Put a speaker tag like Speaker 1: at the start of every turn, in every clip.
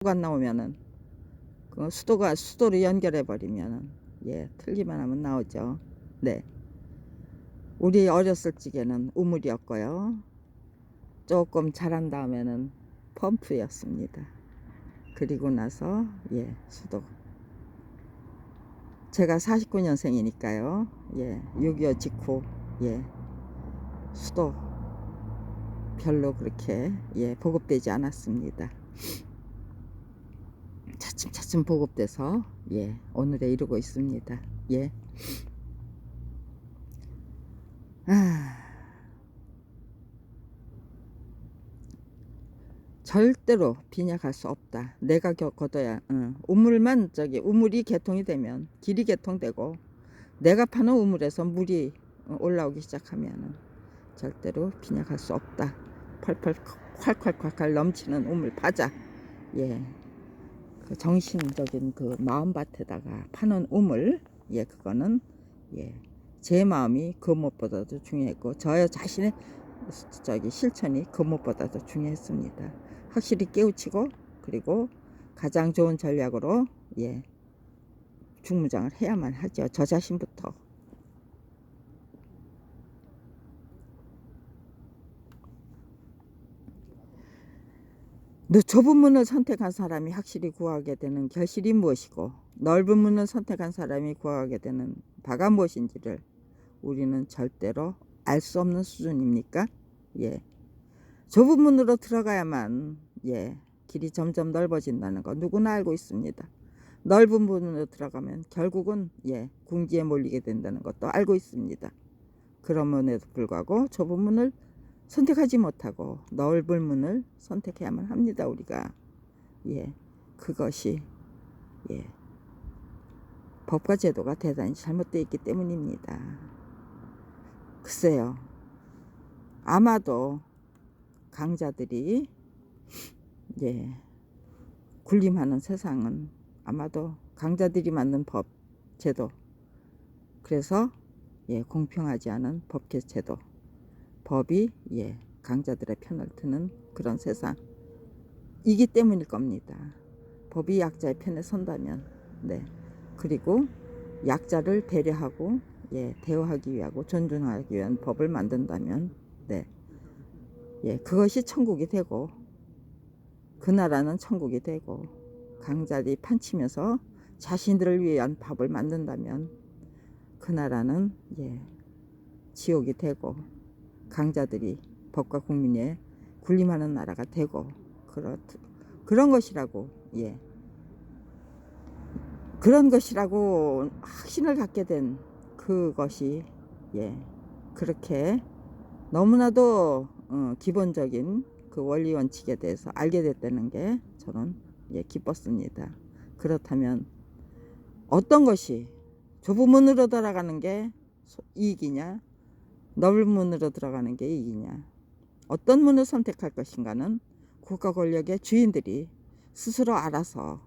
Speaker 1: 수도가 안 나오면은 그 수도로 연결해 버리면은 틀기만 하면 나오죠. 네. 우리 어렸을 적에는 우물이었고요. 조금 자란 다음에는 펌프였습니다. 그리고 나서 수도. 제가 49년생이니까요. 6.25 직후 수도 별로 그렇게 보급되지 않았습니다. 차츰차츰 보급돼서 오늘에 이르고 있습니다. 절대로 빈약할 수 없다. 내가 겪어둬야 우물만 우물이 개통이 되면 길이 개통되고 내가 파는 우물에서 물이 올라오기 시작하면은 절대로 빈약할 수 없다. 펄펄 콸콸콸콸 넘치는 우물 파자. 그 정신적인 그 마음밭에다가 파는 우물 그거는 제 마음이 그 무엇보다도 중요했고 저 자신의 실천이 그 무엇보다도 중요했습니다. 확실히 깨우치고 그리고 가장 좋은 전략으로 중무장을 해야만 하죠. 저 자신부터. 좁은 문을 선택한 사람이 확실히 구하게 되는 결실이 무엇이고 넓은 문을 선택한 사람이 구하게 되는 바가 무엇인지를 우리는 절대로 알 수 없는 수준입니까? 좁은 문으로 들어가야만 길이 점점 넓어진다는 거 누구나 알고 있습니다. 넓은 문으로 들어가면 결국은 궁지에 몰리게 된다는 것도 알고 있습니다. 그럼에도 불구하고 좁은 문을 선택하지 못하고 넓은 문을 선택해야만 합니다. 우리가 그것이 법과 제도가 대단히 잘못되어 있기 때문입니다. 글쎄요, 아마도 강자들이 군림하는 세상은 아마도 강자들이 만든 법, 제도, 그래서 공평하지 않은 법계 제도, 법이 강자들의 편을 드는 그런 세상이기 때문일 겁니다. 법이 약자의 편에 선다면 그리고 약자를 배려하고 대우하기 위하고 존중하기 위한 법을 만든다면 그것이 천국이 되고 그 나라는 천국이 되고 강자들이 판치면서 자신들을 위한 법을 만든다면 그 나라는 지옥이 되고 강자들이 법과 국민에 군림하는 나라가 되고 그런 것이라고 그런 것이라고 확신을 갖게 된 그것이 그렇게 너무나도 기본적인 그 원리 원칙에 대해서 알게 됐다는 게 저는 기뻤습니다. 그렇다면 어떤 것이 좁은 문으로 들어가는 게 이익이냐 넓은 문으로 들어가는 게 이익이냐 어떤 문을 선택할 것인가는 국가 권력의 주인들이 스스로 알아서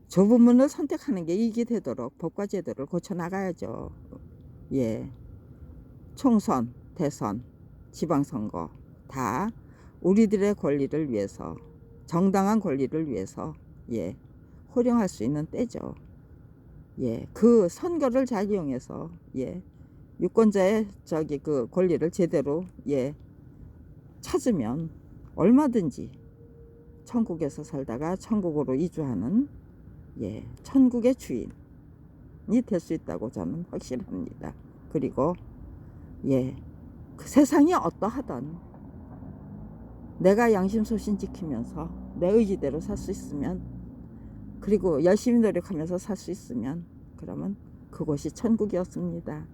Speaker 1: 좁은 문을 선택하는 게 이익이 되도록 법과 제도를 고쳐나가야죠. 총선, 대선, 지방선거 다 우리들의 권리를 위해서 정당한 권리를 위해서 호령할 수 있는 때죠. 그 선거를 잘 이용해서 유권자의 그 권리를 제대로 찾으면 얼마든지 천국에서 살다가 천국으로 이주하는 천국의 주인이 될 수 있다고 저는 확신합니다. 그리고 그 세상이 어떠하든 내가 양심소신 지키면서 내 의지대로 살 수 있으면 그리고 열심히 노력하면서 살 수 있으면 그러면 그곳이 천국이었습니다.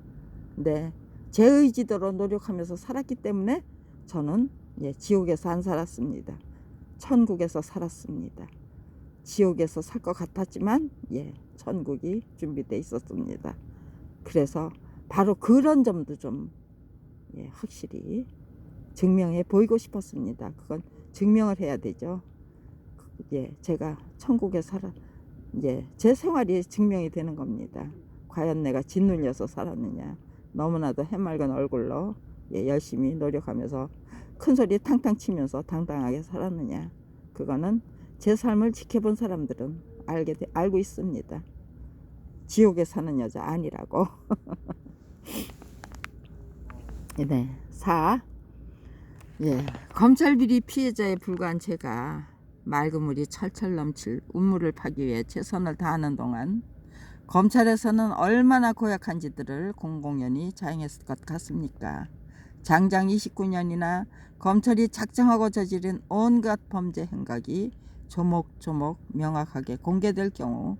Speaker 1: 제 의지대로 노력하면서 살았기 때문에 저는 지옥에서 안 살았습니다. 천국에서 살았습니다. 지옥에서 살 것 같았지만 천국이 준비되어 있었습니다. 그래서 바로 그런 점도 좀 확실히 증명해 보이고 싶었습니다. 그건 증명을 해야 되죠. 제가 천국에 제 생활이 증명이 되는 겁니다. 과연 내가 짓눌려서 살았느냐 너무나도 해맑은 얼굴로 열심히 노력하면서 큰소리 탕탕 치면서 당당하게 살았느냐 그거는 제 삶을 지켜본 사람들은 알고 있습니다. 지옥에 사는 여자 아니라고. 네. 4. 예. 검찰 비리 피해자에 불과한 제가 맑은 물이 철철 넘칠 운물을 파기 위해 최선을 다하는 동안 검찰에서는 얼마나 고약한 짓들을 공공연히 자행했을 것 같습니까? 장장 29년이나 검찰이 작정하고 저지른 온갖 범죄 행각이 조목조목 명확하게 공개될 경우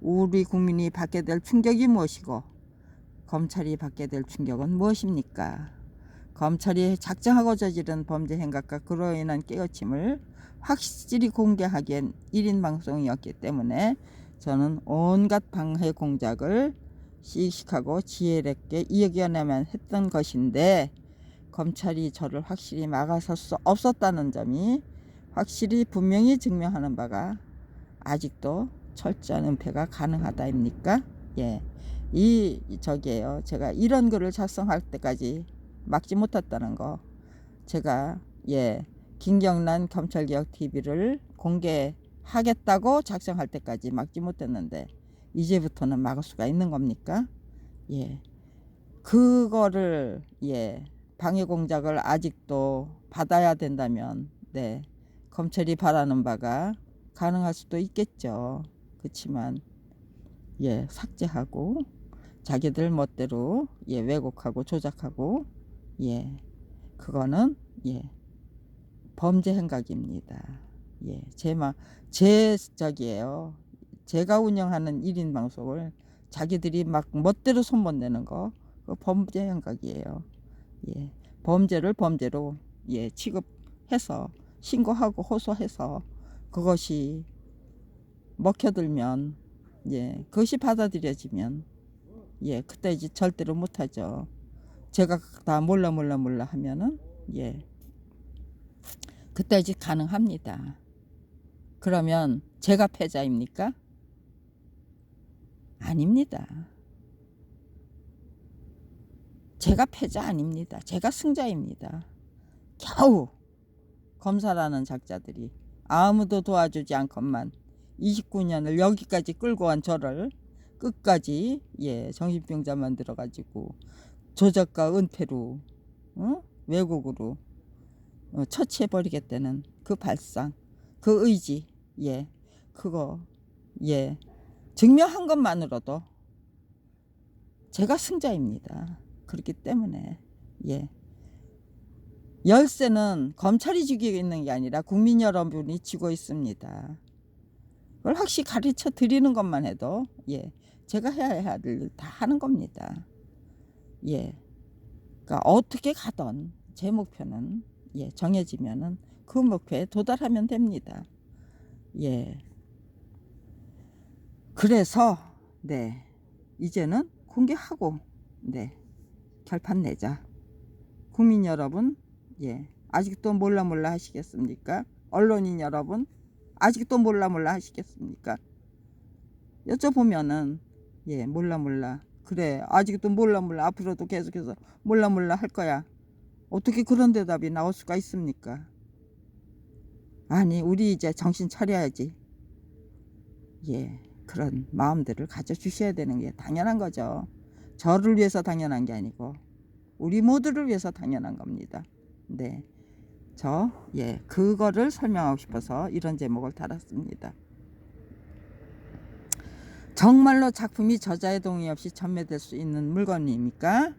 Speaker 1: 우리 국민이 받게 될 충격이 무엇이고 검찰이 받게 될 충격은 무엇입니까? 검찰이 작정하고 저지른 범죄 행각과 그로 인한 깨우침을 확실히 공개하기엔 1인 방송이었기 때문에 저는 온갖 방해 공작을 씩씩하고 지혜롭게 이겨내만 했던 것인데 검찰이 저를 확실히 막아설 수 없었다는 점이 확실히 분명히 증명하는 바가 아직도 철저한 은폐가 가능하다입니까? 예, 저기에요. 제가 이런 글을 작성할 때까지 막지 못했다는 거. 제가 김경란 검찰개혁 TV를 공개하겠다고 작성할 때까지 막지 못했는데 이제부터는 막을 수가 있는 겁니까? 예, 그거를 방해 공작을 아직도 받아야 된다면 검찰이 바라는 바가 가능할 수도 있겠죠. 그렇지만 삭제하고 자기들 멋대로 왜곡하고 조작하고 그거는 범죄 행각입니다. 제 저기에요. 제가 운영하는 1인 방송을 자기들이 막 멋대로 손못 내는 거 그 범죄 행각이에요. 범죄를 범죄로 취급해서 신고하고 호소해서 그것이 먹혀들면 그것이 받아들여지면 그때 이제 절대로 못하죠. 제가 다 몰라 하면은 그때 이제 가능합니다. 그러면 제가 패자입니까? 아닙니다. 제가 패자 아닙니다. 제가 승자입니다. 겨우 검사라는 작자들이 아무도 도와주지 않건만 29년을 여기까지 끌고 간 저를 끝까지 정신병자 만들어가지고 조작과 은폐로 왜곡으로 처치해버리겠다는 그 발상, 그 의지, 그거 증명한 것만으로도 제가 승자입니다. 그렇기 때문에 열쇠는 검찰이 쥐고 있는 게 아니라 국민 여러분이 쥐고 있습니다. 그걸 확실히 가르쳐 드리는 것만 해도 제가 해야 할 일 다 하는 겁니다. 그러니까 어떻게 가던 제 목표는 정해지면은 그 목표에 도달하면 됩니다. 그래서 이제는 공개하고 결판 내자. 국민 여러분 아직도 몰라 하시겠습니까? 언론인 여러분 아직도 몰라 하시겠습니까? 여쭤보면은 몰라 그래 아직도 몰라 앞으로도 계속해서 몰라 할 거야. 어떻게 그런 대답이 나올 수가 있습니까? 아니 우리 이제 정신 차려야지. 그런 마음들을 가져주셔야 되는 게 당연한 거죠. 저를 위해서 당연한 게 아니고 우리 모두를 위해서 당연한 겁니다. 그거를 설명하고 싶어서 이런 제목을 달았습니다. 정말로 작품이 저자의 동의 없이 전매될 수 있는 물건입니까?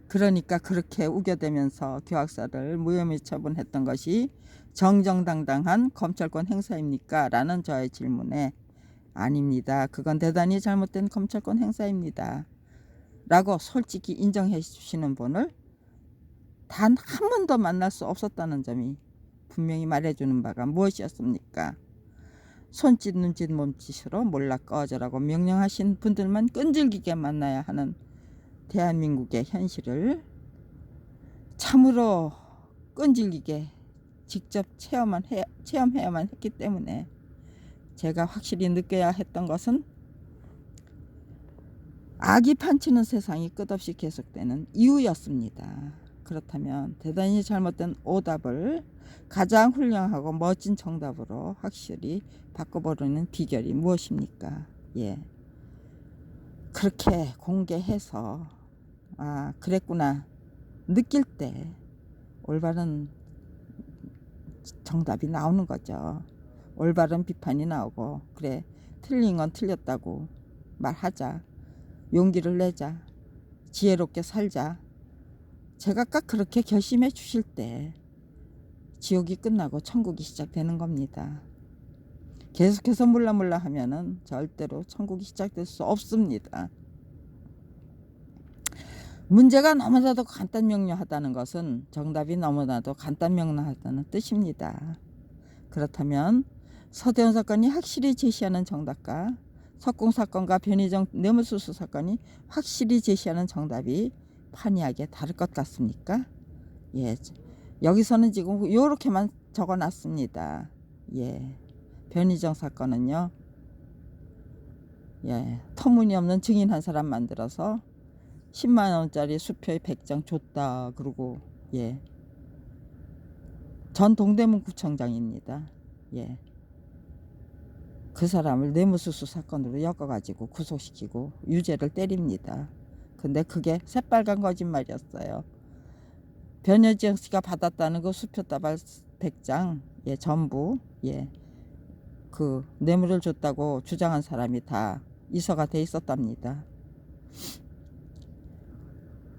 Speaker 1: 그러니까 그렇게 우겨대면서 교학사를 무혐의 처분했던 것이 정정당당한 검찰권 행사입니까? 라는 저의 질문에 아닙니다. 그건 대단히 잘못된 검찰권 행사입니다. 라고 솔직히 인정해 주시는 분을 단 한 번도 만날 수 없었다는 점이 분명히 말해주는 바가 무엇이었습니까? 손짓 눈짓 몸짓으로 몰라 꺼져라고 명령하신 분들만 끈질기게 만나야 하는 대한민국의 현실을 참으로 끈질기게 직접 체험해야만 했기 때문에 제가 확실히 느껴야 했던 것은 악이 판치는 세상이 끝없이 계속되는 이유였습니다. 그렇다면 대단히 잘못된 오답을 가장 훌륭하고 멋진 정답으로 확실히 바꿔버리는 비결이 무엇입니까? 예. 그렇게 공개해서 그랬구나 느낄 때 올바른 정답이 나오는 거죠. 올바른 비판이 나오고, 그래 틀린 건 틀렸다고 말하자, 용기를 내자, 지혜롭게 살자. 제가 딱 그렇게 결심해 주실 때 지옥이 끝나고 천국이 시작되는 겁니다. 계속해서 몰라 하면은 절대로 천국이 시작될 수 없습니다. 문제가 너무나도 간단명료하다는 것은 정답이 너무나도 간단명료하다는 뜻입니다. 그렇다면 서대원 사건이 확실히 제시하는 정답과 석궁사건과 변희정 뇌물수수 사건이 확실히 제시하는 정답이 판이하게 다를 것 같습니까? 예, 여기서는 지금 이렇게만 적어놨습니다. 예, 변희정 사건은요, 예, 터무니없는 증인 한 사람 만들어서 10만원짜리 수표 100장 줬다 그러고, 예, 전 동대문 구청장입니다. 예, 그 사람을 뇌물수수 사건으로 엮어가지고 구속시키고 유죄를 때립니다. 근데 그게 새빨간 거짓말이었어요. 변혜정 씨가 받았다는 그 수표다발 100장, 예, 전부, 예, 그 뇌물을 줬다고 주장한 사람이 다 이서가 돼 있었답니다.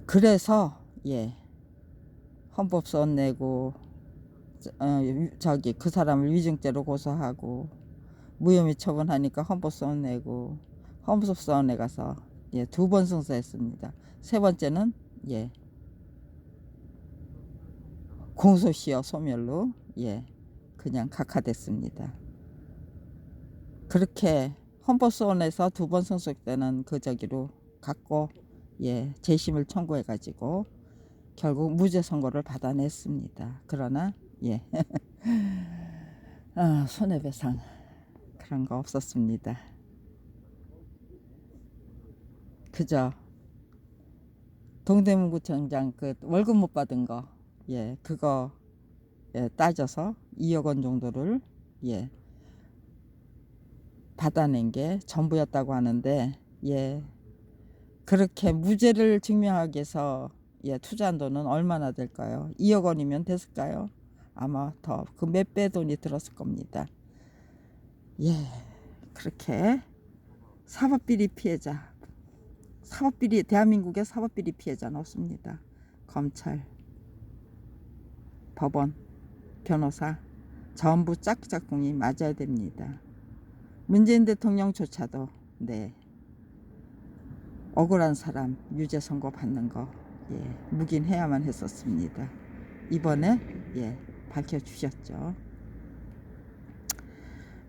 Speaker 1: 그래서 예, 헌법소원 내고 그 사람을 위증죄로 고소하고 무혐의 처분하니까 헌법소원 내고, 헌법소원에 가서 예, 2번 승소했습니다. 세 번째는 예, 공소시효 소멸로 예, 그냥 각하됐습니다. 그렇게 헌법소원에서 2번 승소되는 그 저기로 갖고 예, 재심을 청구해 가지고 결국 무죄 선고를 받아냈습니다. 그러나 예, 손해배상 그런 거 없었습니다. 그저 동대문구청장 그 월급 못 받은 거, 예, 그거 예, 따져서 2억 원 정도를 예, 받아낸 게 전부였다고 하는데, 예, 그렇게 무죄를 증명하기 위해서 예, 투자한 돈은 얼마나 될까요? 2억 원이면 됐을까요? 아마 더 그 몇 배 돈이 들었을 겁니다. 예, 그렇게 사법비리 피해자, 사법비리, 대한민국의 사법비리 피해자는 없습니다. 검찰, 법원, 변호사 전부 짝짝꿍이 맞아야 됩니다. 문재인 대통령조차도 네, 억울한 사람 유죄 선고 받는 거 예, 묵인해야만 했었습니다. 이번에 예, 밝혀주셨죠.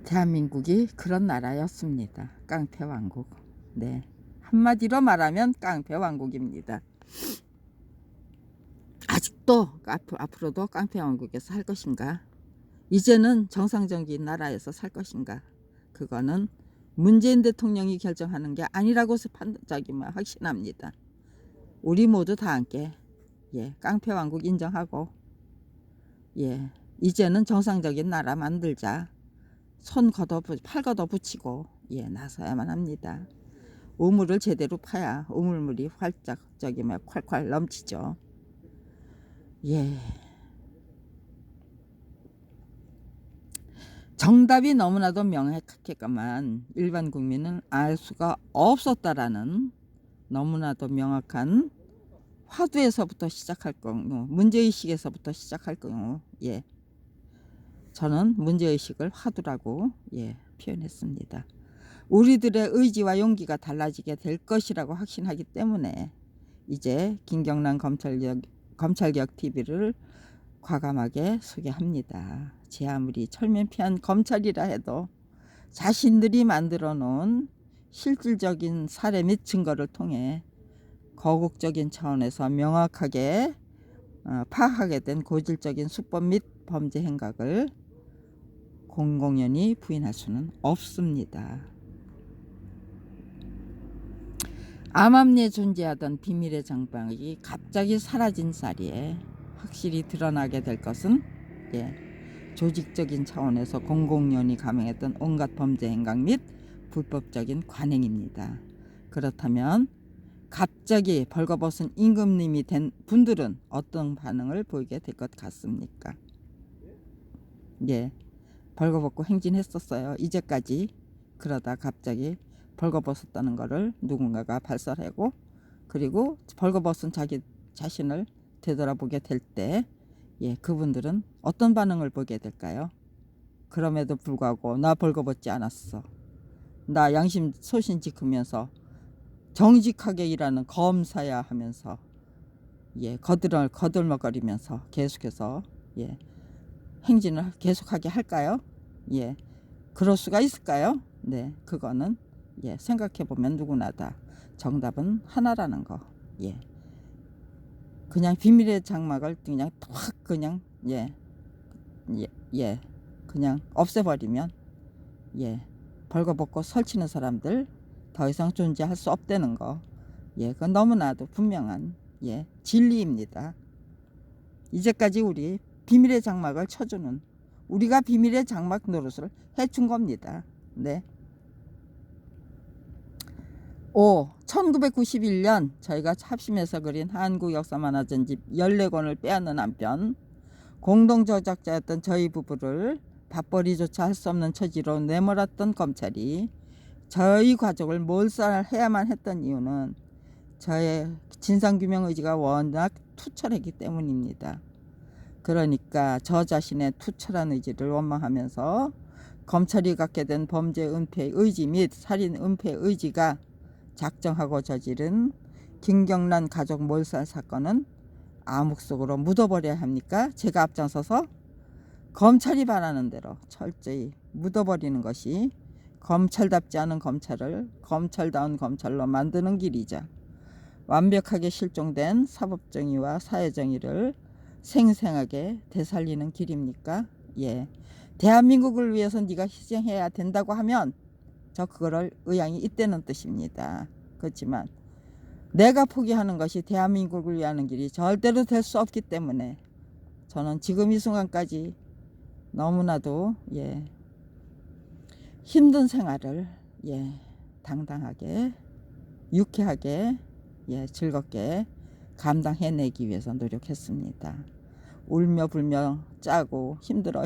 Speaker 1: 대한민국이 그런 나라였습니다. 깡패왕국. 네, 한마디로 말하면 깡패왕국입니다. 아직도 앞으로도 깡패왕국에서 살 것인가? 이제는 정상적인 나라에서 살 것인가? 그거는 문재인 대통령이 결정하는 게 아니라고 확신합니다. 우리 모두 다 함께 예, 깡패왕국 인정하고 예, 이제는 정상적인 나라 만들자. 팔 걷어 붙이고 예, 나서야만 합니다. 우물을 제대로 파야 우물물이 활짝 콸콸 넘치죠. 예, 정답이 너무나도 명확했건만 일반 국민은 알 수가 없었다라는 너무나도 명확한 화두에서부터 시작할 경우, 문제의식에서부터 시작할 경우, 예, 저는 문제의식을 화두라고 예, 표현했습니다. 우리들의 의지와 용기가 달라지게 될 것이라고 확신하기 때문에 이제 김경란 검찰개혁 TV를 과감하게 소개합니다. 제 아무리 철면피한 검찰이라 해도 자신들이 만들어 놓은 실질적인 사례 및 증거를 통해 거국적인 차원에서 명확하게 파악하게 된 고질적인 수법 및 범죄 행각을 공공연히 부인할 수는 없습니다. 암암리에 존재하던 비밀의 장막이 갑자기 사라진 자리에 확실히 드러나게 될 것은 조직적인 차원에서 공공연히 감행했던 온갖 범죄 행각 및 불법적인 관행입니다. 그렇다면 갑자기 벌거벗은 임금님이 된 분들은 어떤 반응을 보이게 될 것 같습니까? 벌거벗고 행진했었어요. 이제까지. 그러다 갑자기 벌거벗었다는 것을 누군가가 발설하고, 그리고 벌거벗은 자기 자신을 되돌아보게 될 때 그분들은 어떤 반응을 보게 될까요? 그럼에도 불구하고 나 벌거벗지 않았어, 나 양심 소신 지키면서 정직하게 일하는 검사야 하면서 거들먹거리면서 계속해서 행진을 계속하게 할까요? 그럴 수가 있을까요? 그거는 생각해보면 누구나 다 정답은 하나라는 거. 그냥 비밀의 장막을 그냥 확 그냥 그냥 없애버리면 벌거벗고 설치는 사람들 더 이상 존재할 수 없다는 거. 그건 너무나도 분명한 진리입니다. 이제까지 우리 비밀의 장막을 쳐주는, 우리가 비밀의 장막 노릇을 해준 겁니다. 1991년 저희가 합심해서 그린 한국 역사 만화전집 14권을 빼앗는 한편 공동저작자였던 저희 부부를 밥벌이조차 할 수 없는 처지로 내몰았던 검찰이 저희 가족을 몰살해야만 했던 이유는 저의 진상규명 의지가 워낙 투철했기 때문입니다. 그러니까 저 자신의 투철한 의지를 원망하면서 검찰이 갖게 된 범죄 은폐 의지 및 살인 은폐 의지가 작정하고 저지른 김경란 가족 몰살 사건은 암흑 속으로 묻어버려야 합니까? 제가 앞장서서 검찰이 바라는 대로 철저히 묻어버리는 것이 검찰답지 않은 검찰을 검찰다운 검찰로 만드는 길이자 완벽하게 실종된 사법정의와 사회정의를 생생하게 되살리는 길입니까? 대한민국을 위해서 네가 희생해야 된다고 하면 저 그거를 의향이 있다는 뜻입니다. 그렇지만 내가 포기하는 것이 대한민국을 위하는 길이 절대로 될 수 없기 때문에 저는 지금 이 순간까지 너무나도 힘든 생활을 당당하게 유쾌하게 즐겁게 감당해내기 위해서 노력했습니다. 울며 불며 짜고 힘들어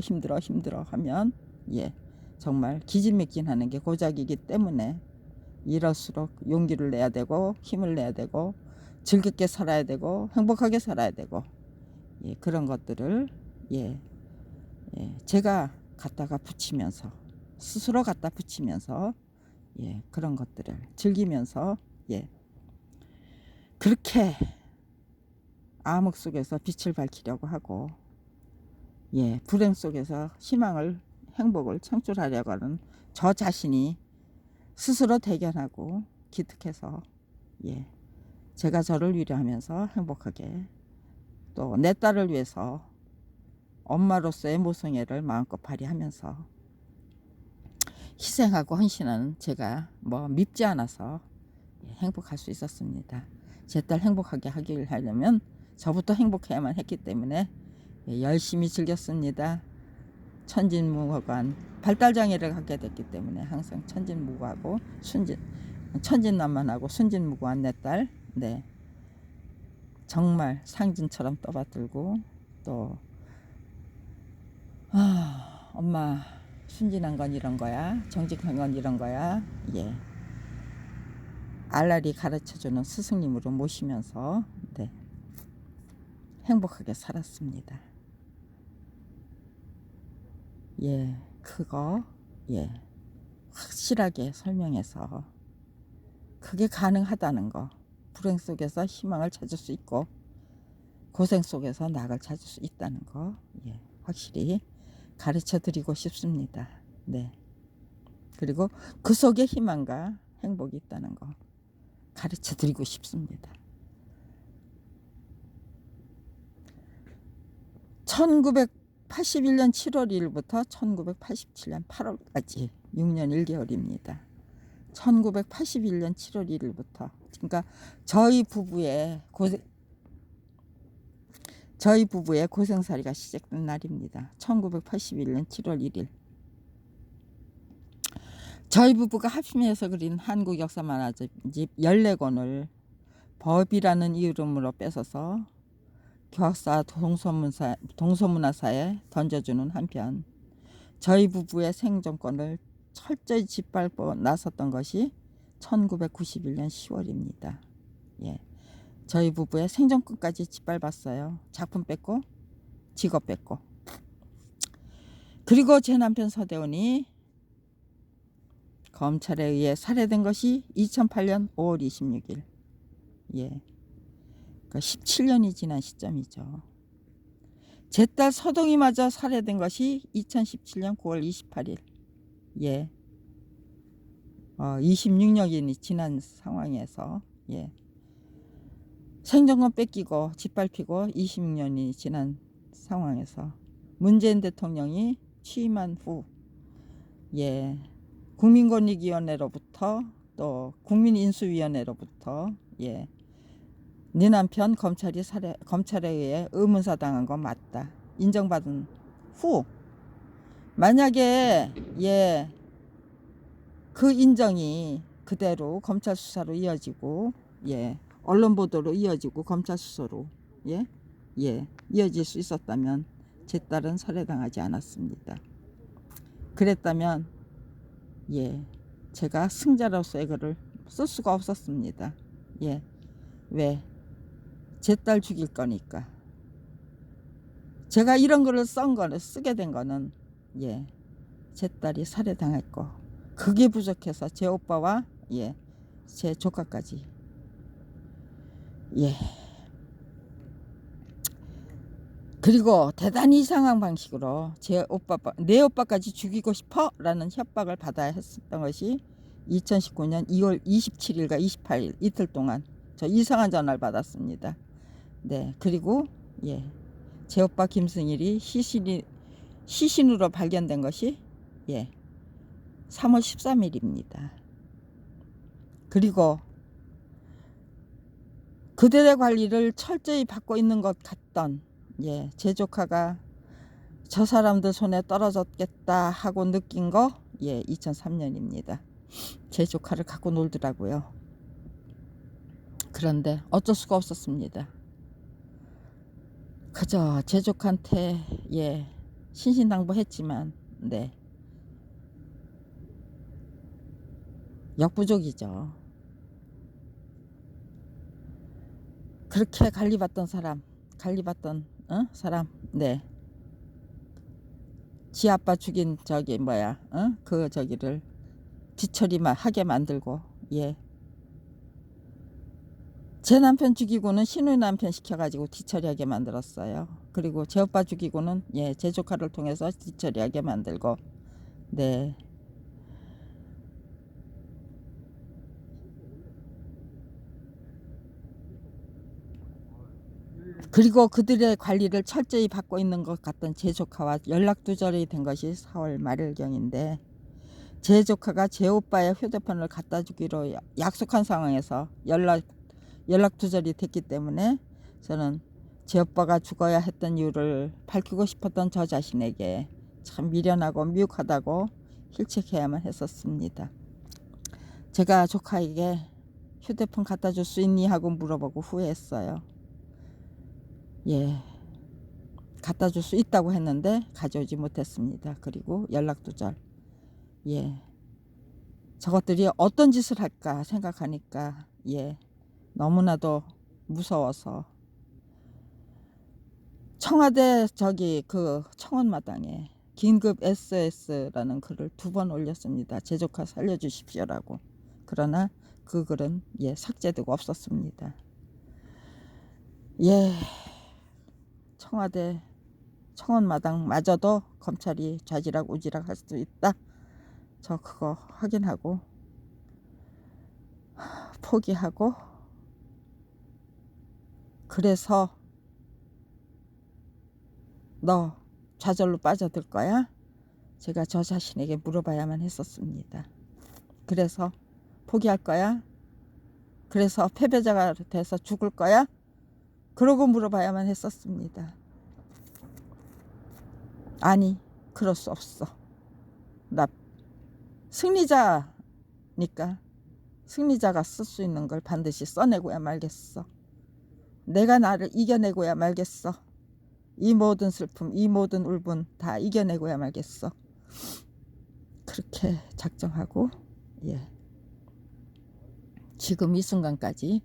Speaker 1: 하면 정말 기진맥진하는 게 고작이기 때문에 이럴수록 용기를 내야 되고 힘을 내야 되고 즐겁게 살아야 되고 행복하게 살아야 되고 그런 것들을 제가 갖다가 붙이면서 스스로 갖다 붙이면서 그런 것들을 즐기면서 그렇게 암흑 속에서 빛을 밝히려고 하고 불행 속에서 희망을 행복을 창출하려고 하는 저 자신이 스스로 대견하고 기특해서 제가 저를 위로하면서 행복하게 또 내 딸을 위해서 엄마로서의 모성애를 마음껏 발휘하면서 희생하고 헌신하는 제가 밉지 않아서 행복할 수 있었습니다. 제 딸 행복하게 하길 하려면 저부터 행복해야만 했기 때문에 열심히 즐겼습니다. 천진무구한 발달장애를 갖게 됐기 때문에 항상 천진무구하고 천진난만하고 순진무구한 내 딸 정말 상진처럼 떠받들고 또 엄마 순진한 건 이런 거야, 정직한 건 이런 거야 알랄이 가르쳐주는 스승님으로 모시면서 행복하게 살았습니다. 그거 확실하게 설명해서 그게 가능하다는 거, 불행 속에서 희망을 찾을 수 있고 고생 속에서 낙을 찾을 수 있다는 거 확실히 가르쳐 드리고 싶습니다. 그리고 그 속에 희망과 행복이 있다는 거 가르쳐 드리고 싶습니다. 1981년 7월 1일부터 1987년 8월까지 6년 1개월입니다. 1981년 7월 1일부터. 그러니까 저희 부부의 고생살이가 시작된 날입니다. 1981년 7월 1일. 저희 부부가 합심해서 그린 한국 역사 만화집 14권을 법이라는 이름으로 뺏어서 교학사 동서문화사에 던져주는 한편 저희 부부의 생존권을 철저히 짓밟고 나섰던 것이 1991년 10월입니다. 예. 저희 부부의 생존권까지 짓밟았어요. 작품 뺏고 직업 뺏고. 그리고 제 남편 서대원이 검찰에 의해 살해된 것이 2008년 5월 26일. 예. 그러니까 17년이 지난 시점이죠. 제 딸 서동이마저 살해된 것이 2017년 9월 28일. 예. 26년이 지난 상황에서 예. 생존권 뺏기고 짓밟히고 26년이 지난 상황에서 문재인 대통령이 취임한 후 예. 국민권익위원회로부터 또 국민인수위원회로부터 예. 네 남편 검찰에 의해 의문사 당한 건 맞다 인정받은 후 만약에 예. 그 인정이 그대로 검찰 수사로 이어지고 예. 언론 보도로 이어지고 검찰 수사로 예. 이어질 수 있었다면 제 딸은 살해당하지 않았습니다. 그랬다면 예. 제가 승자로서의 글을 쓸 수가 없었습니다. 예. 왜? 제 딸 죽일 거니까. 제가 이런 글을 쓰게 된 거는 예. 제 딸이 살해당했고 그게 부족해서 제 오빠와 예. 제 조카까지 예. 그리고 대단히 이상한 방식으로 내 오빠까지 죽이고 싶어 라는 협박을 받아야 했었던 것이 2019년 2월 27일과 28일 이틀 동안 저 이상한 전화를 받았습니다. 네. 그리고 예. 제 오빠 김승일이 시신으로 발견된 것이 예. 3월 13일입니다. 그리고 그들의 관리를 철저히 받고 있는 것 같던 예, 제 조카가 저 사람들 손에 떨어졌겠다 하고 느낀 거 예, 2003년입니다. 제 조카를 갖고 놀더라고요. 그런데 어쩔 수가 없었습니다. 그저 제 조카한테 예, 신신당부했지만 네. 역부족이죠. 그렇게 관리받던 사람 네. 지 아빠 죽인 그 저기를 뒤처리만 하게 만들고 예. 제 남편 죽이고는 신우이 남편 시켜가지고 뒤처리하게 만들었어요. 그리고 제 오빠 죽이고는 예, 제 조카를 통해서 뒤처리하게 만들고 네. 그리고 그들의 관리를 철저히 받고 있는 것 같던 제 조카와 연락 두절이 된 것이 4월 말일경인데 제 조카가 제 오빠의 휴대폰을 갖다 주기로 약속한 상황에서 연락 두절이 됐기 때문에 저는 제 오빠가 죽어야 했던 이유를 밝히고 싶었던 저 자신에게 참 미련하고 미혹하다고 실책해야만 했었습니다. 제가 조카에게 휴대폰 갖다 줄 수 있니 하고 물어보고 후회했어요. 예, 갖다 줄 수 있다고 했는데 가져오지 못했습니다. 그리고 연락 두절. 예, 저것들이 어떤 짓을 할까 생각하니까 예, 너무나도 무서워서 청와대 그 청원마당에 긴급 SOS라는 글을 2번 올렸습니다. 제 조카 살려주십시오라고. 그러나 그 글은 예, 삭제되고 없었습니다. 예, 청와대 청원마당마저도 검찰이 좌지락 우지락 할 수도 있다. 저 그거 확인하고 포기하고 그래서 너 좌절로 빠져들 거야? 제가 저 자신에게 물어봐야만 했었습니다. 그래서 포기할 거야? 그래서 패배자가 돼서 죽을 거야? 그러고 물어봐야만 했었습니다. 아니, 그럴 수 없어. 나 승리자니까 승리자가 쓸 수 있는 걸 반드시 써내고야 말겠어. 내가 나를 이겨내고야 말겠어. 이 모든 슬픔, 이 모든 울분 다 이겨내고야 말겠어. 그렇게 작정하고 지금 이 순간까지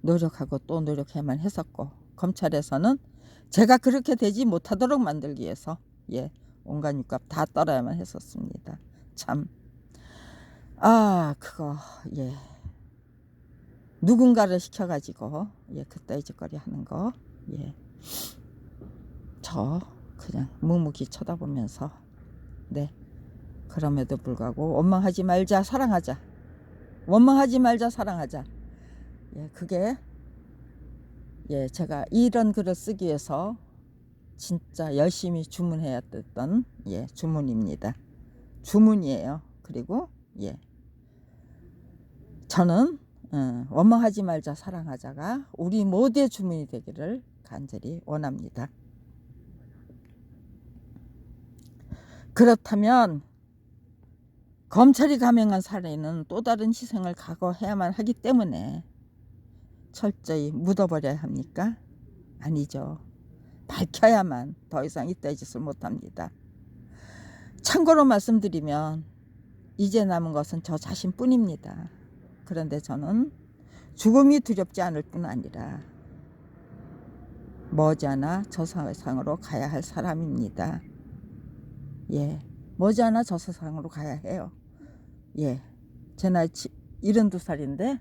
Speaker 1: 노력하고 또 노력해야만 했었고, 검찰에서는 제가 그렇게 되지 못하도록 만들기 위해서 온갖 육값 다 떨어야만 했었습니다. 참 그거 누군가를 시켜가지고 그따위 짓거리 하는 거 저 그냥 묵묵히 쳐다보면서 그럼에도 불구하고 원망하지 말자, 사랑하자. 원망하지 말자, 사랑하자. 그게 제가 이런 글을 쓰기 위해서 진짜 열심히 주문해야 됐던 주문입니다. 주문이에요. 그리고 저는 원망하지 말자, 사랑하자가 우리 모두의 주문이 되기를 간절히 원합니다. 그렇다면 검찰이 감행한 살해는 또 다른 희생을 각오해야만 하기 때문에 철저히 묻어버려야 합니까? 아니죠. 밝혀야만 더 이상 이따위 짓을 못합니다. 참고로 말씀드리면 이제 남은 것은 저 자신뿐입니다. 그런데 저는 죽음이 두렵지 않을 뿐 아니라 머지않아 저 세상으로 가야 할 사람입니다. 머지않아 저 세상으로 가야 해요. 제 나이 72살인데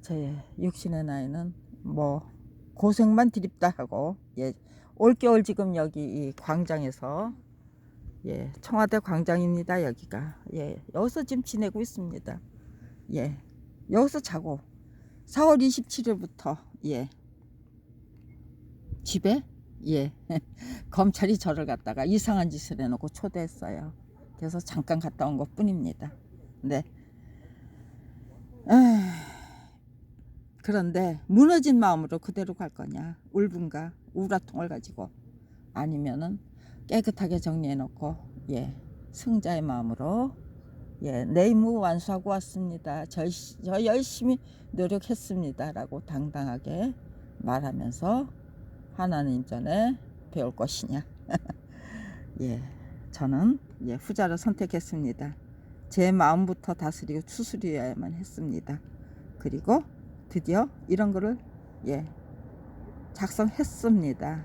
Speaker 1: 제 육신의 나이는 뭐 고생만 드립다 하고 올겨울 지금 여기 이 광장에서 청와대 광장입니다. 여기가 여기서 지금 지내고 있습니다. 여기서 자고 4월 27일부터 집에 검찰이 저를 갖다가 이상한 짓을 해놓고 초대했어요. 그래서 잠깐 갔다 온 것 뿐입니다. 그런데 무너진 마음으로 그대로 갈 거냐, 울분과 우라통을 가지고, 아니면은 깨끗하게 정리해놓고 승자의 마음으로 내 임무 완수하고 왔습니다. 저 열심히 노력했습니다 라고 당당하게 말하면서 하나님 전에 배울 것이냐. 저는 후자를 선택했습니다. 제 마음부터 다스리고 추스려야만 했습니다. 그리고 드디어 이런 거를 작성했습니다.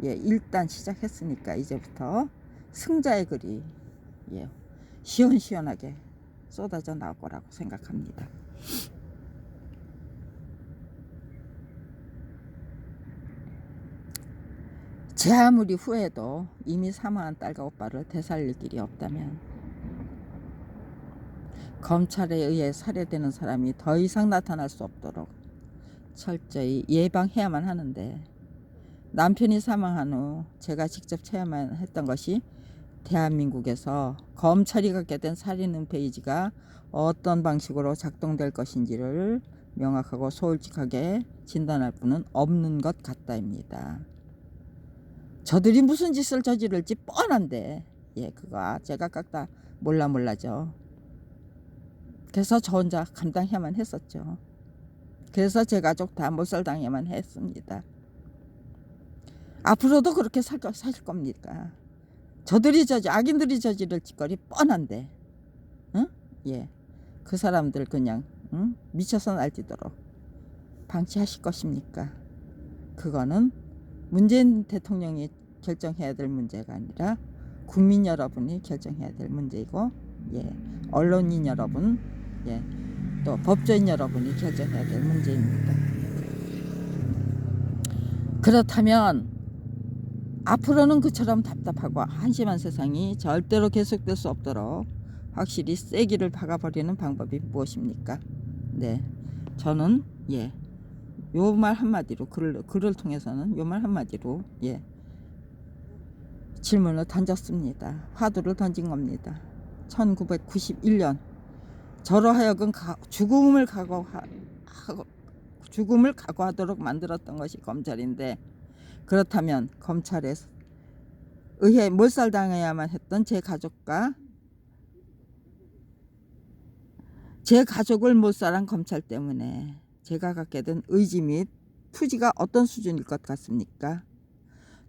Speaker 1: 일단 시작했으니까 이제부터 승자의 글이 시원시원하게 쏟아져 나올 거라고 생각합니다. 제 아무리 후회해도 이미 사망한 딸과 오빠를 되살릴 길이 없다면 검찰에 의해 살해되는 사람이 더 이상 나타날 수 없도록 철저히 예방해야만 하는데, 남편이 사망한 후 제가 직접 체험만 했던 것이 대한민국에서 검찰이 갖게 된 살인 은폐의지가 어떤 방식으로 작동될 것인지를 명확하고 솔직하게 진단할 분은 없는 것 같다입니다. 저들이 무슨 짓을 저지를지 뻔한데 그거 제가 깎다 몰라죠. 그래서 저 혼자 감당해야만 했었죠. 그래서 제 가족 다 몰살당해야만 했습니다. 앞으로도 그렇게 살 겁니까? 저들이 악인들이 저지를 짓거리 뻔한데 그 사람들 그냥 미쳐서 날뛰도록 방치하실 것입니까? 그거는 문재인 대통령이 결정해야 될 문제가 아니라 국민 여러분이 결정해야 될 문제이고 언론인 여러분 또 법조인 여러분이 결정해야 될 문제입니다. 그렇다면 앞으로는 그처럼 답답하고 한심한 세상이 절대로 계속될 수 없도록 확실히 쐐기를 박아버리는 방법이 무엇입니까? 저는 요 말 한마디로 글을 통해서는 요 말 한마디로 질문을 던졌습니다. 화두를 던진 겁니다. 1991년 저로 하여금 죽음을 각오하도록 만들었던 것이 검찰인데, 그렇다면 검찰에 의해 몰살당해야만 했던 제 가족과 제 가족을 못살한 검찰 때문에 제가 갖게 된 의지 및 투지가 어떤 수준일 것 같습니까?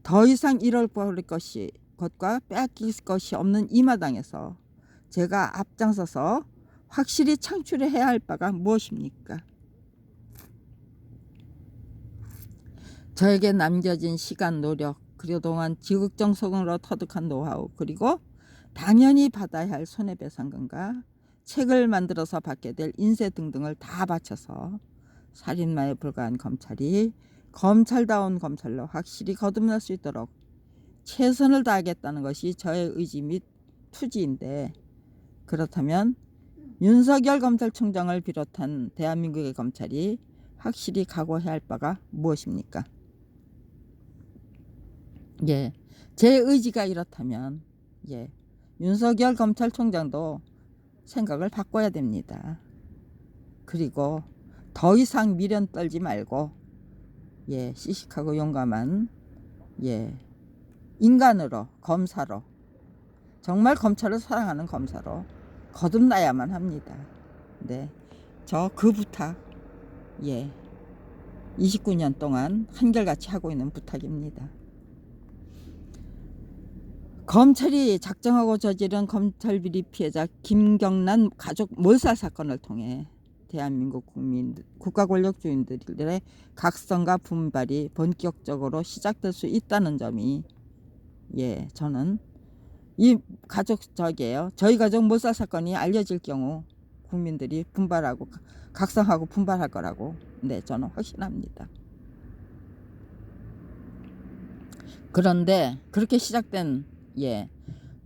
Speaker 1: 더 이상 잃어버릴 것과 빼앗길 것이 없는 이 마당에서 제가 앞장서서 확실히 창출해야 할 바가 무엇입니까? 저에게 남겨진 시간, 노력, 그동안 지극정성으로 터득한 노하우, 그리고 당연히 받아야 할 손해배상금과 책을 만들어서 받게 될 인세 등등을 다 바쳐서 살인마에 불과한 검찰이 검찰다운 검찰로 확실히 거듭날 수 있도록 최선을 다하겠다는 것이 저의 의지 및 투지인데, 그렇다면 윤석열 검찰총장을 비롯한 대한민국의 검찰이 확실히 각오해야 할 바가 무엇입니까? 예, 제 의지가 이렇다면 윤석열 검찰총장도 생각을 바꿔야 됩니다. 그리고 더 이상 미련 떨지 말고 시식하고 용감한 인간으로, 검사로, 정말 검찰을 사랑하는 검사로 거듭나야만 합니다. 네, 저 그 부탁 29년 동안 한결같이 하고 있는 부탁입니다. 검찰이 작정하고 저지른 검찰비리 피해자 김경란 가족 몰살 사건을 통해 대한민국 국가 권력주의인들의 각성과 분발이 본격적으로 시작될 수 있다는 점이 저는 이 저희 가족 몰살 사건이 알려질 경우 국민들이 분발하고 각성하고 분발할 거라고 저는 확신합니다. 그런데 그렇게 시작된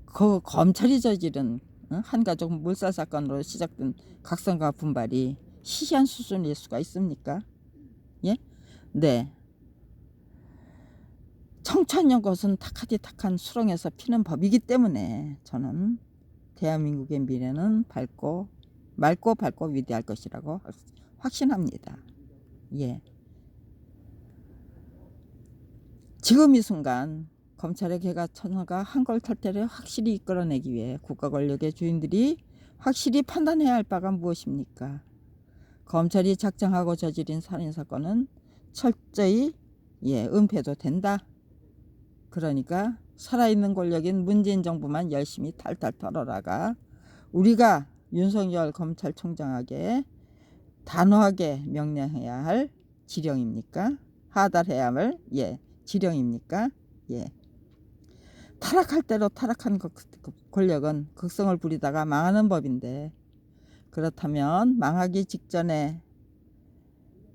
Speaker 1: 그 검찰이 저지른 한가족 몰살 사건으로 시작된 각성과 분발이 시시한 수준일 수가 있습니까? 네. 청천년 것은 탁하디탁한 수렁에서 피는 법이기 때문에 저는 대한민국의 미래는 맑고 위대할 것이라고 확신합니다. 지금 이 순간 검찰의 개가천허가 한걸탈퇴를 확실히 이끌어내기 위해 국가 권력의 주인들이 확실히 판단해야 할 바가 무엇입니까? 검찰이 작정하고 저지른 살인사건은 철저히 은폐도 된다. 그러니까 살아있는 권력인 문재인 정부만 열심히 탈탈 털어라가 우리가 윤석열 검찰총장에게 단호하게 명령해야 할 지령입니까? 하달해야 할 지령입니까? 타락할 대로 타락한 권력은 극성을 부리다가 망하는 법인데, 그렇다면 망하기 직전에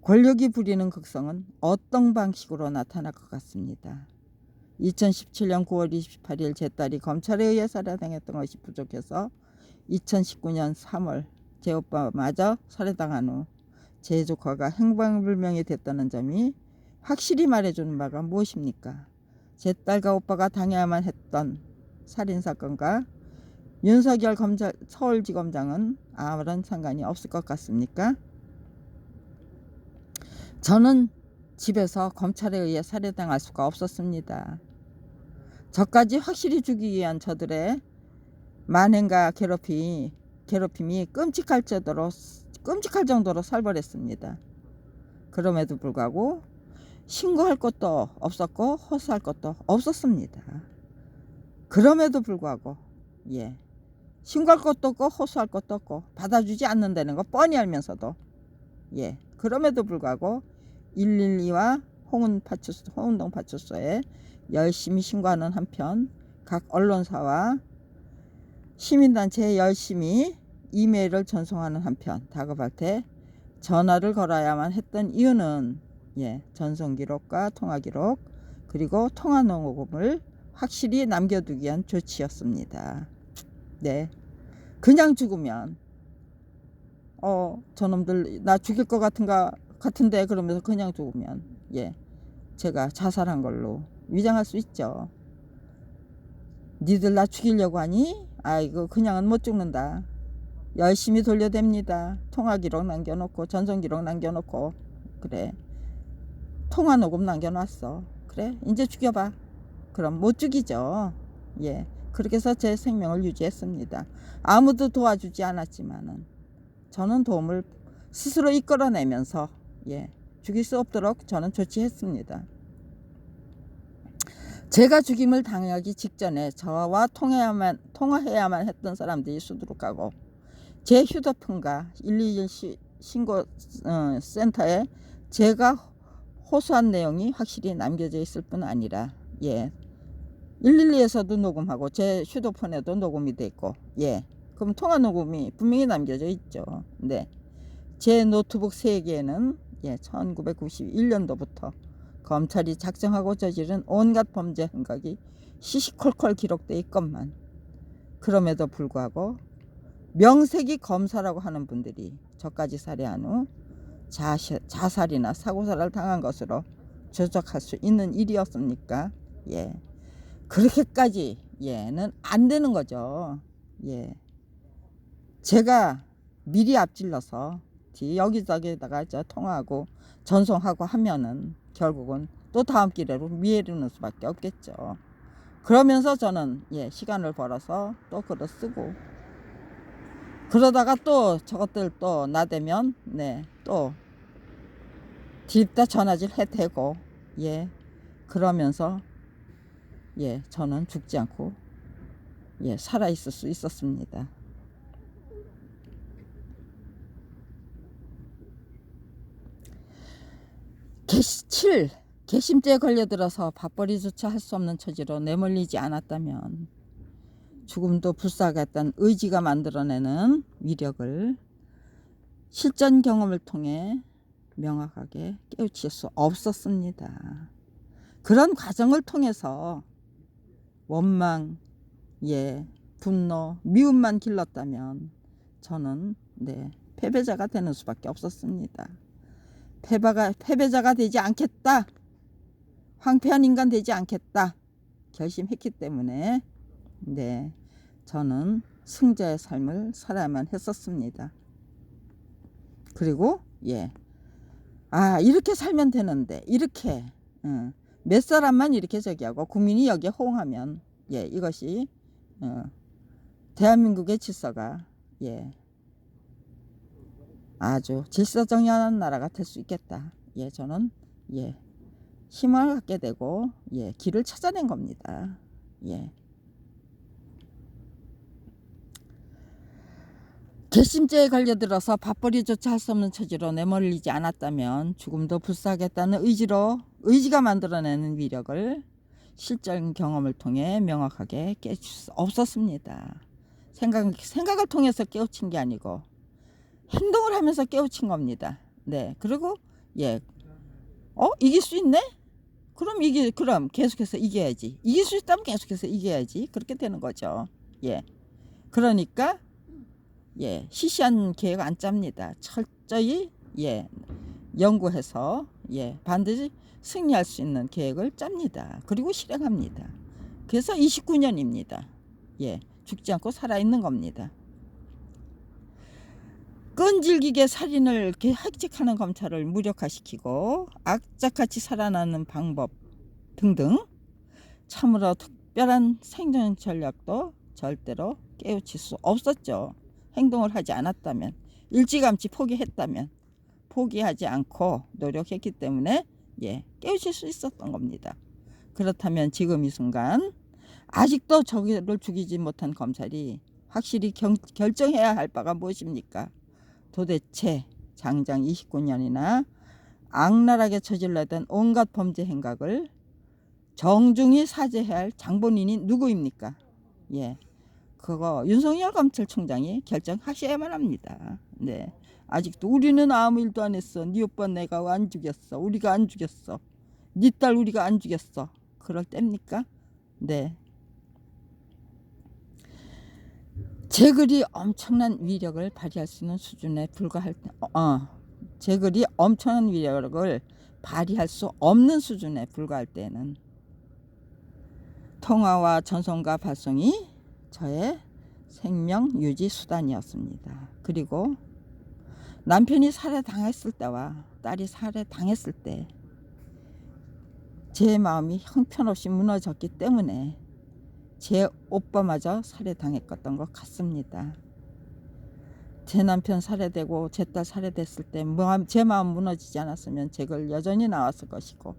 Speaker 1: 권력이 부리는 극성은 어떤 방식으로 나타날 것 같습니다. 2017년 9월 28일 제 딸이 검찰에 의해 살해당했던 것이 부족해서 2019년 3월 제 오빠마저 살해당한 후 제 조카가 행방불명이 됐다는 점이 확실히 말해주는 바가 무엇입니까? 제 딸과 오빠가 당해야만 했던 살인사건과 윤석열 서울지검장은 아무런 상관이 없을 것 같습니까? 저는 집에서 검찰에 의해 살해당할 수가 없었습니다. 저까지 확실히 죽이기 위한 저들의 만행과 괴롭힘이 끔찍할 정도로 살벌했습니다. 그럼에도 불구하고 신고할 것도 없었고 호소할 것도 없었습니다. 그럼에도 불구하고 신고할 것도 없고 호소할 것도 없고 받아주지 않는다는 거 뻔히 알면서도 그럼에도 불구하고 112와 홍은동 파출소에 열심히 신고하는 한편 각 언론사와 시민단체에 열심히 이메일을 전송하는 한편 다급할 때 전화를 걸어야만 했던 이유는 전송기록과 통화기록 그리고 통화 녹음을 확실히 남겨두기 위한 조치였습니다. 그냥 죽으면 저놈들 나 죽일 것 같은데 그러면서 그냥 죽으면 제가 자살한 걸로 위장할 수 있죠. 니들 나 죽이려고 하니? 아이고 그냥은 못 죽는다. 열심히 돌려댑니다. 통화 기록 남겨놓고 전송 기록 남겨놓고 그래. 통화 녹음 남겨놨어. 그래 이제 죽여봐. 그럼 못 죽이죠. 예, 그렇게 해서 제 생명을 유지했습니다. 아무도 도와주지 않았지만은 저는 도움을 스스로 이끌어내면서 예, 죽일 수 없도록 저는 조치했습니다. 제가 죽임을 당하기 직전에 저와 통화해야만 했던 사람들이 수두룩하고 제 휴대폰과 121 신고 센터에 제가 호소한 내용이 확실히 남겨져 있을 뿐 아니라 예, 112에서도 녹음하고 제 휴대폰에도 녹음이 돼 있고 예, 그럼 통화 녹음이 분명히 남겨져 있죠. 네, 제 노트북 3개에는 예, 1991년도부터 검찰이 작정하고 저지른 온갖 범죄 행각이 시시콜콜 기록돼 있건만 그럼에도 불구하고 명색이 검사라고 하는 분들이 저까지 살해한 후 자살이나 사고사를 당한 것으로 조작할 수 있는 일이었습니까? 예, 그렇게까지 예는 안 되는 거죠. 예, 제가 미리 앞질러서 여기저기다가 통화하고 전송하고 하면은 결국은 또 다음 기회로 미루는 수밖에 없겠죠. 그러면서 저는 예, 시간을 벌어서 또 글을 쓰고 그러다가 또 저것들 또 나대면 네, 또 뒤집다 전화질 해대고 예, 그러면서 예, 저는 죽지 않고 예, 살아 있을 수 있었습니다. 괘씸죄에 걸려들어서 밥벌이조차 할 수 없는 처지로 내몰리지 않았다면 죽음도 불사하겠다는 의지가 만들어내는 위력을 실전 경험을 통해 명확하게 깨우칠 수 없었습니다. 그런 과정을 통해서 원망, 예, 분노, 미움만 길렀다면 저는 네, 패배자가 되는 수밖에 없었습니다. 패배자가 되지 않겠다. 황폐한 인간 되지 않겠다. 결심했기 때문에 네, 저는 승자의 삶을 살아야만 했었습니다. 그리고 예, 이렇게 살면 되는데 이렇게 몇 사람만 이렇게 저기하고 국민이 여기에 호응하면 예, 이것이 대한민국의 질서가 예, 아주 질서정연한 나라가 될 수 있겠다. 예, 저는 예, 희망을 갖게 되고 예, 길을 찾아낸 겁니다. 예. 괘씸죄에 걸려들어서 밥벌이조차 할 수 없는 처지로 내몰리지 않았다면 죽음도 불사하겠다는 의지가 만들어내는 위력을 실전 경험을 통해 명확하게 깨우칠 수 없었습니다. 생각을 통해서 깨우친 게 아니고 행동을 하면서 깨우친 겁니다. 네, 그리고 예, 이길 수 있네? 그럼 계속해서 이겨야지. 이길 수 있다면 계속해서 이겨야지. 그렇게 되는 거죠. 예, 그러니까 예, 시시한 계획 안 짭니다. 철저히 예, 연구해서 예, 반드시 승리할 수 있는 계획을 짭니다. 그리고 실행합니다. 그래서 29년입니다. 예, 죽지 않고 살아있는 겁니다. 끈질기게 살인을 획책하는 검찰을 무력화시키고 악착같이 살아나는 방법 등등 참으로 특별한 생존 전략도 절대로 깨우칠 수 없었죠. 행동을 하지 않았다면, 일찌감치 포기했다면, 포기하지 않고 노력했기 때문에 예, 깨우칠 수 있었던 겁니다. 그렇다면 지금 이 순간 아직도 저기를 죽이지 못한 검찰이 확실히 결정해야 할 바가 무엇입니까? 도대체 장장 29년이나 악랄하게 저질러던 온갖 범죄 행각을 정중히 사죄해야 할 장본인이 누구입니까? 예, 그거 윤석열 검찰총장이 결정하셔야만 합니다. 네, 아직도 우리는 아무 일도 안 했어. 네 오빠 내가 안 죽였어. 우리가 안 죽였어. 네 딸 우리가 안 죽였어. 그럴 때입니까? 네. 제 글이 엄청난 위력을 발휘할 수 있는 수준에 불과할 때, 제 글이 엄청난 위력을 발휘할 수 없는 수준에 불과할 때는 통화와 전송과 발송이 저의 생명 유지 수단이었습니다. 그리고 남편이 살해당했을 때와 딸이 살해당했을 때 제 마음이 형편없이 무너졌기 때문에 제 오빠마저 살해당했던 것 같습니다. 제 남편 살해되고 제 딸 살해됐을 때 제 마음 무너지지 않았으면 제걸 여전히 나왔을 것이고